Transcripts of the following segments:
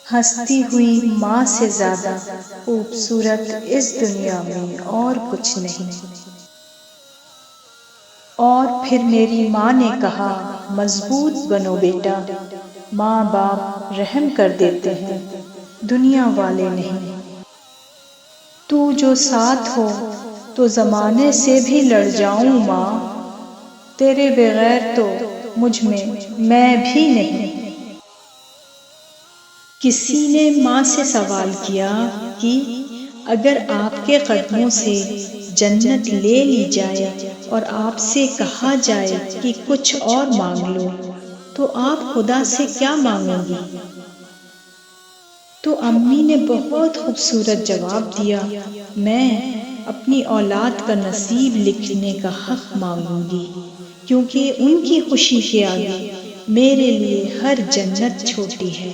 ہنستی ہوئی ماں سے زیادہ خوبصورت اس دنیا میں اور کچھ نہیں۔ اور پھر میری ماں نے کہا، مضبوط بنو بیٹا، ماں باپ رحم کر دیتے ہیں، دنیا والے نہیں۔ تو جو ساتھ ہو تو زمانے سے بھی لڑ جاؤں ماں، تیرے بغیر تو مجھ میں بھی نہیں۔ کسی نے ماں سے سوال کیا کہ اگر آپ کے قدموں سے جنت لے لی جائے اور آپ سے کہا جائے کہ کچھ اور مانگ لو تو آپ خدا سے کیا مانگو گی؟ تو امی نے بہت خوبصورت جواب دیا، میں اپنی اولاد کا نصیب لکھنے کا حق مانگوں گی، کیونکہ ان کی خوشی کے آگے میرے لیے ہر جنت چھوٹی ہے۔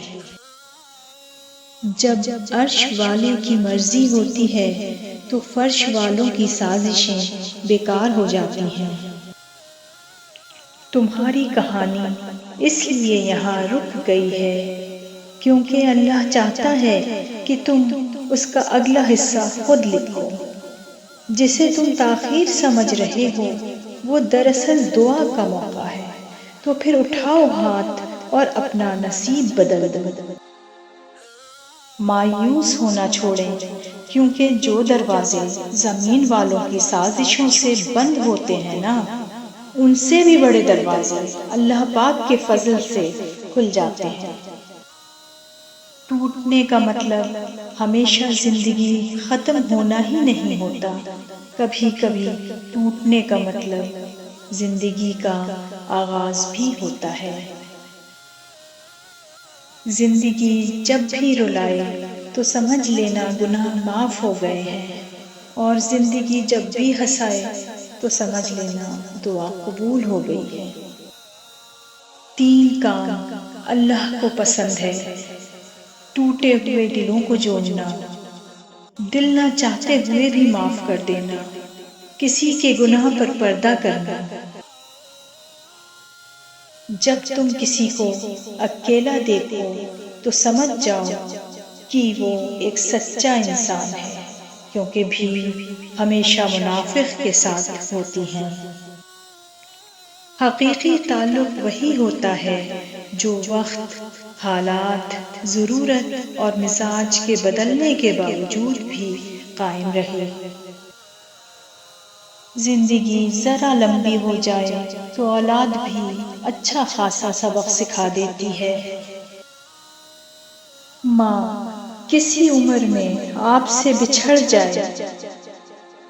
جب عرش والے کی مرضی ہوتی ہے تو فرش والوں کی سازشیں بیکار ہو جاتی ہیں۔ تمہاری کہانی اس لیے یہاں رک گئی ہے کیونکہ اللہ چاہتا ہے کہ تم اس کا اگلا حصہ خود لکھو۔ جسے تم تاخیر سمجھ رہے ہو وہ دراصل دعا کا موقع ہے، تو پھر اٹھاؤ ہاتھ اور اپنا نصیب بدل دو۔ مایوس ہونا چھوڑیں، کیونکہ جو دروازے زمین والوں کی سازشوں سے بند ہوتے ہیں نا، ان سے بھی بڑے دروازے اللہ پاک کے فضل سے کھل جاتے ہیں۔ ٹوٹنے کا مطلب ہمیشہ زندگی ختم ہونا ہی نہیں ہوتا، کبھی کبھی ٹوٹنے کا مطلب زندگی کا آغاز بھی ہوتا ہے۔ زندگی جب بھی رلائے تو سمجھ لینا گناہ معاف ہو گئے ہیں، اور زندگی جب بھی ہنسائے تو سمجھ لینا دعا قبول ہو گئی ہے۔ تین کام اللہ کو پسند ہے: ٹوٹے ہوئے دلوں کو جوڑنا، دل نہ چاہتے ہوئے بھی معاف کر دینا، کسی کے گناہ پر پردہ کرنا۔ جب تم کسی کو اکیلا دیکھو تو سمجھ جاؤ کہ وہ ایک سچا انسان ہے، کیونکہ بھیڑ ہمیشہ منافق کے ساتھ ہوتی ہے۔ حقیقی تعلق وہی ہوتا ہے جو وقت، حالات، ضرورت اور مزاج کے بدلنے کے باوجود بھی قائم رہے۔ زندگی ذرا لمبی ہو جائے تو اولاد بھی اچھا خاصا سبق سکھا دیتی ہے۔ ماں کسی عمر میں آپ سے بچھڑ جائے،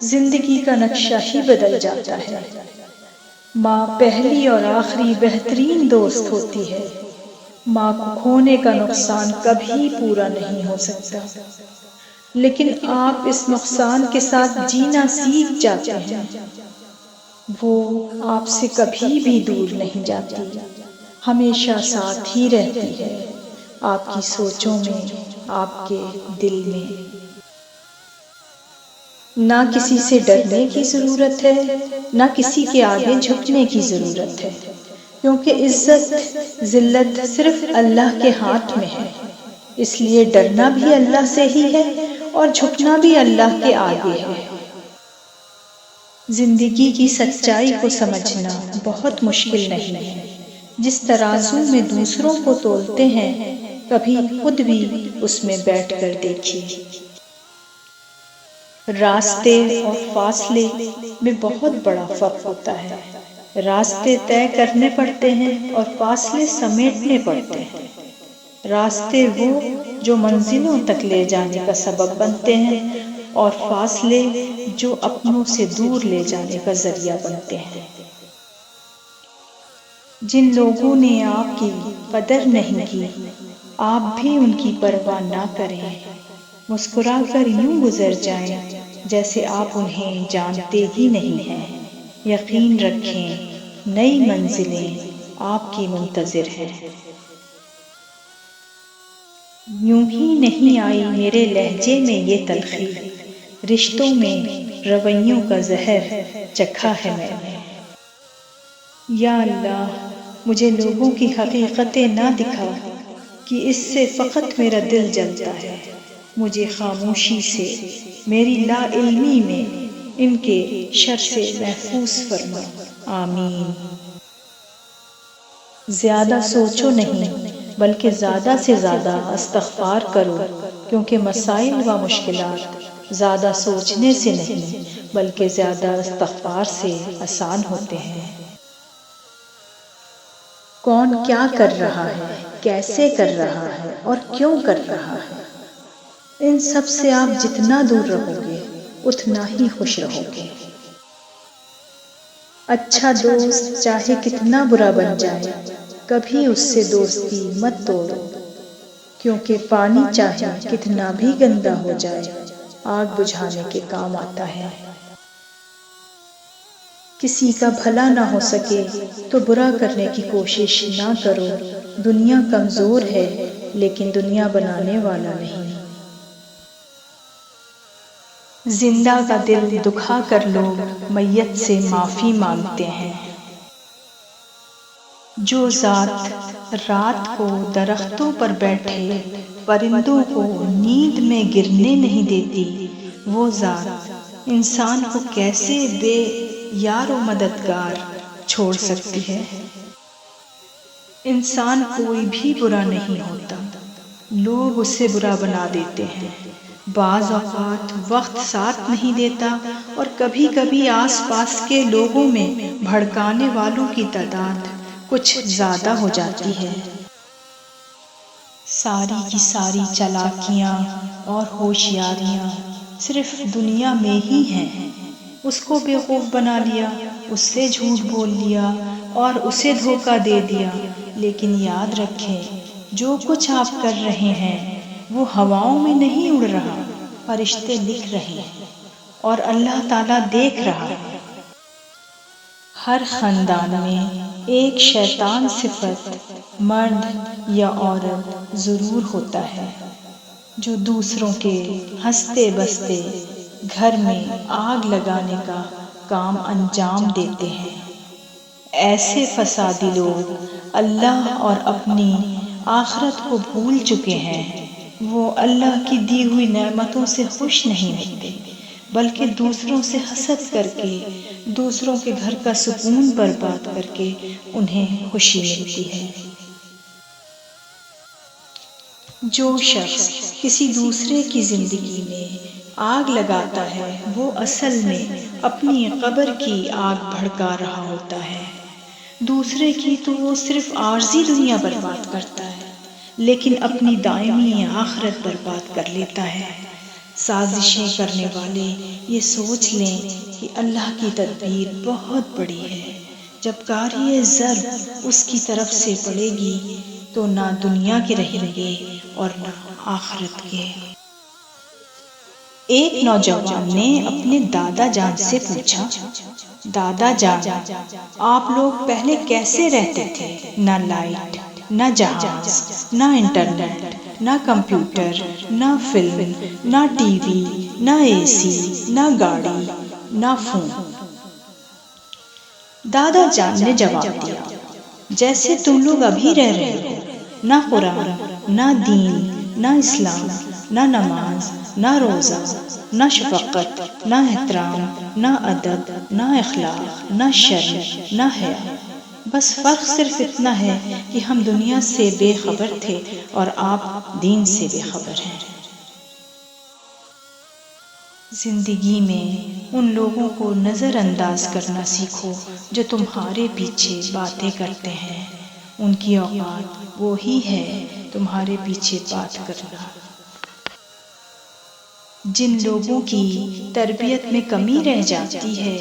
زندگی کا نقشہ ہی بدل جاتا ہے۔ ماں پہلی اور آخری بہترین دوست ہوتی ہے۔ ماں کو کھونے کا نقصان کبھی پورا نہیں ہو سکتا، لیکن آپ اس نقصان کے ساتھ جینا سیکھ جاتے ہیں۔ وہ آپ سے کبھی بھی دور نہیں جاتی، ہمیشہ ساتھ ہی رہتی ہے، آپ کی سوچوں میں، آپ کے دل میں۔ نہ کسی سے ڈرنے کی ضرورت ہے، نہ کسی کے آگے جھکنے کی ضرورت ہے، کیونکہ عزت ذلت صرف اللہ کے ہاتھ میں ہے۔ اس لیے ڈرنا بھی اللہ سے ہی ہے اور جھکنا بھی اللہ کے آگے ہے۔ زندگی کی سچائی کو سمجھنا بہت مشکل نہیں ہے۔ جس ترازو میں دوسروں کو تولتے ہیں، کبھی خود بھی اس میں بیٹھ کر دیکھیے۔ راستے اور فاصلے میں بہت بڑا فرق ہوتا ہے۔ راستے طے کرنے پڑتے ہیں اور فاصلے سمیٹنے پڑتے ہیں۔ راستے وہ جو منزلوں تک لے جانے کا سبب بنتے ہیں، اور فاصلے جو اپنوں سے دور لے جانے کا ذریعہ بنتے ہیں۔ جن لوگوں نے آپ کی قدر نہیں کی، آپ بھی ان کی پرواہ نہ کریں، مسکرا کر یوں گزر جائیں جیسے آپ انہیں جانتے ہی نہیں ہیں۔ یقین رکھیں، نئی منزلیں آپ کی منتظر ہیں۔ یوں ہی نہیں آئی میرے لہجے میں یہ تلخی، رشتوں میں رویوں کا زہر چکھا ہے میں نے۔ یا اللہ، مجھے لوگوں کی حقیقتیں نہ دکھا کہ اس سے فقط میرا دل جلتا ہے۔ مجھے خاموشی سے، میری لا علمی میں ان کے شر سے محفوظ فرما، آمین۔ زیادہ سوچو نہیں بلکہ زیادہ سے زیادہ استغفار کرو، کیونکہ مسائل و مشکلات زیادہ سوچنے سے نہیں بلکہ زیادہ استغفار سے آسان ہوتے ہیں۔ کون کیا کر رہا ہے، کیسے کر رہا ہے اور کیوں کر رہا ہے، ان سب سے آپ جتنا دور رہو گے اتنا ہی خوش رہو گے۔ اچھا دوست چاہے کتنا برا بن جائے، کبھی اس سے دوستی مت توڑو، کیونکہ پانی چاہے کتنا بھی گندا ہو جائے آگ بجھانے کے کام آتا ہے۔ کسی کا بھلا نہ ہو سکے تو برا کرنے کی کوشش نہ کرو، دنیا کمزور ہے لیکن دنیا بنانے والا نہیں۔ زندہ کا دل دکھا کر لوگ میت سے معافی مانگتے ہیں۔ جو ذات رات کو درختوں پر بیٹھے پرندوں کو نیند میں گرنے نہیں دیتی، وہ ذات انسان کو کیسے بے یار و مددگار چھوڑ سکتی ہے؟ انسان کوئی بھی برا نہیں ہوتا، لوگ اسے برا بنا دیتے ہیں۔ بعض اوقات وقت ساتھ نہیں دیتا اور کبھی کبھی آس پاس کے لوگوں میں بھڑکانے والوں کی تعداد کچھ زیادہ ہو جاتی ہے۔ ساری کی ساری چالاکیاں اور ہوشیاریاں صرف دنیا میں ہی ہیں۔ اس کو بیوقوف بنا لیا، اس سے جھوٹ بول لیا اور اسے دھوکہ دے دیا، لیکن یاد رکھیں جو کچھ آپ کر رہے ہیں وہ ہواؤں میں نہیں اڑ رہا، فرشتے لکھ رہے ہیں اور اللہ تعالیٰ دیکھ رہا ہے۔ ہر خاندان میں ایک شیطان صفت مرد یا عورت ضرور ہوتا ہے، جو دوسروں کے ہنستے بستے گھر میں آگ لگانے کا کام انجام دیتے ہیں۔ ایسے فسادی لوگ اللہ اور اپنی آخرت کو بھول چکے ہیں۔ وہ اللہ کی دی ہوئی نعمتوں سے خوش نہیں ہوتے بلکہ دوسروں سے حسد کر کے، دوسروں کے گھر کا سکون برباد کر کے انہیں خوشی ملتی ہے۔ جو شخص کسی دوسرے کی زندگی میں آگ لگاتا ہے وہ اصل میں اپنی قبر کی آگ بھڑکا رہا ہوتا ہے۔ دوسرے کی تو وہ صرف عارضی دنیا برباد کرتا ہے لیکن اپنی دائمی آخرت برباد کر لیتا ہے۔ سازشیں کرنے والے یہ سوچ لیں کہ اللہ کی تدبیر بہت بڑی ہے، جب کاری ضرب اس کی طرف سے پڑے گی تو نہ دنیا کے رہیں گے اور نہ آخرت کے۔ ایک نوجوان نے اپنے دادا جان سے پوچھا، دادا جان آپ لوگ پہلے کیسے رہتے تھے؟ نہ لائٹ، نہ جہاز، نہ انٹرنیٹ، نہ کمپیوٹر، نہ فلم، نہ ٹی وی، نہ اے سی، نہ گاڑی، نہ فون۔ دادا جان نے جواب دیا، جیسے تم لوگ ابھی رہ رہے ہو، نہ قرآن، نہ دین، نہ اسلام، نہ نماز، نہ روزہ، نہ شفقت، نہ احترام، نہ ادب، نہ اخلاق، نہ شرم، نہ حیا۔ بس فرق صرف اتنا ہے کہ ہم دنیا سے بے خبر تھے اور آپ دین سے بے خبر ہیں۔ زندگی میں ان لوگوں کو نظر انداز کرنا سیکھو جو تمہارے پیچھے باتیں کرتے ہیں، ان کی اوقات وہی ہے تمہارے پیچھے بات کرنا۔ جن لوگوں کی تربیت میں کمی رہ جاتی ہے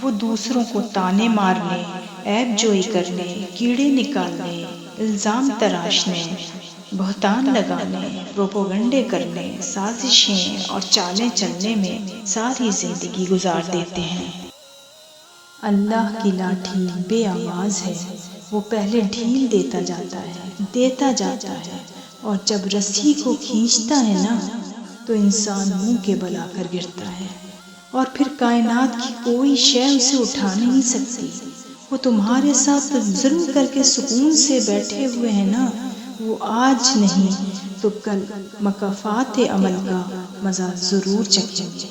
وہ دوسروں کو طعنے مارنے، عیب جوئی کرنے، کیڑے نکالنے، الزام تراشنے، بہتان لگانے، پروپیگنڈے کرنے، سازشیں اور چالیں چلنے میں ساری زندگی گزار دیتے ہیں۔ اللہ کی لاٹھی بے آواز ہے، وہ پہلے ڈھیل دیتا جاتا ہے اور جب رسی کو کھینچتا ہے نا تو انسان منہ کے بل آ کر گرتا ہے اور پھر کائنات کی کوئی شے اسے اٹھا نہیں سکتی۔ وہ تمہارے ساتھ ظلم کر کے سکون سے بیٹھے ہوئے ہیں نا، وہ آج نہیں تو کل مکافات عمل کا مزہ ضرور چکھیں گے۔